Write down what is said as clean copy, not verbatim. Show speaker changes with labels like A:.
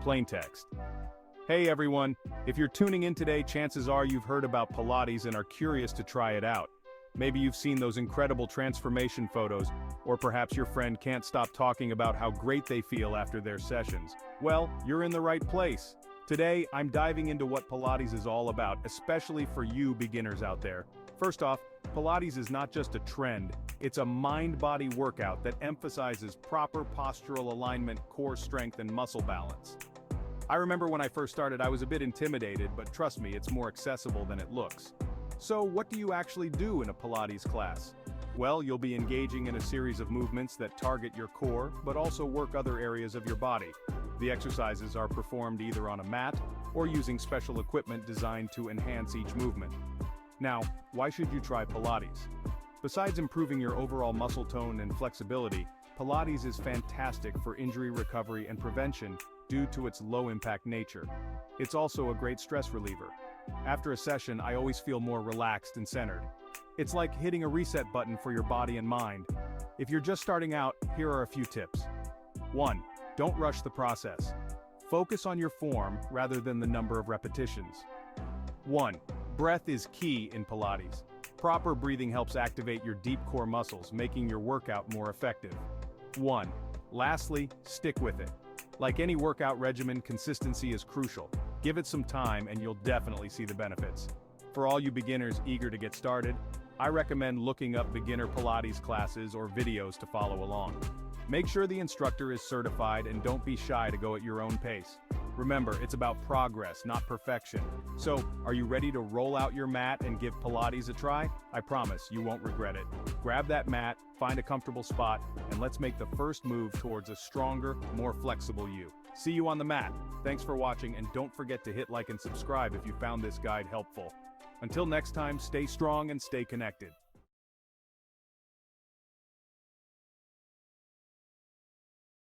A: Plain text. Hey everyone, if you're tuning in today, chances are you've heard about Pilates and are curious to try it out. Maybe you've seen those incredible transformation photos, or perhaps your friend can't stop talking about how great they feel after their sessions. Well, you're in the right place. Today, I'm diving into what Pilates is all about, especially for you beginners out there. First off, Pilates is not just a trend, it's a mind-body workout that emphasizes proper postural alignment, core strength, and muscle balance. I remember when I first started, I was a bit intimidated, but trust me, it's more accessible than it looks. So what do you actually do in a Pilates class? Well, you'll be engaging in a series of movements that target your core, but also work other areas of your body. The exercises are performed either on a mat or using special equipment designed to enhance each movement. Now, why should you try Pilates? Besides improving your overall muscle tone and flexibility, Pilates is fantastic for injury recovery and prevention due to its low-impact nature. It's also a great stress reliever. After a session, I always feel more relaxed and centered. It's like hitting a reset button for your body and mind. If you're just starting out, here are a few tips. 1. Don't rush the process. Focus on your form rather than the number of repetitions. 1. Breath is key in Pilates. Proper breathing helps activate your deep core muscles, making your workout more effective. 1. Lastly, stick with it. Like any workout regimen, consistency is crucial. Give it some time and you'll definitely see the benefits. For all you beginners eager to get started, I recommend looking up beginner Pilates classes or videos to follow along. Make sure the instructor is certified and don't be shy to go at your own pace. Remember, it's about progress, not perfection. So, are you ready to roll out your mat and give Pilates a try? I promise you won't regret it. Grab that mat, find a comfortable spot, and let's make the first move towards a stronger, more flexible you. See you on the mat. Thanks for watching, and don't forget to hit like and subscribe if you found this guide helpful. Until next time, stay strong and stay connected.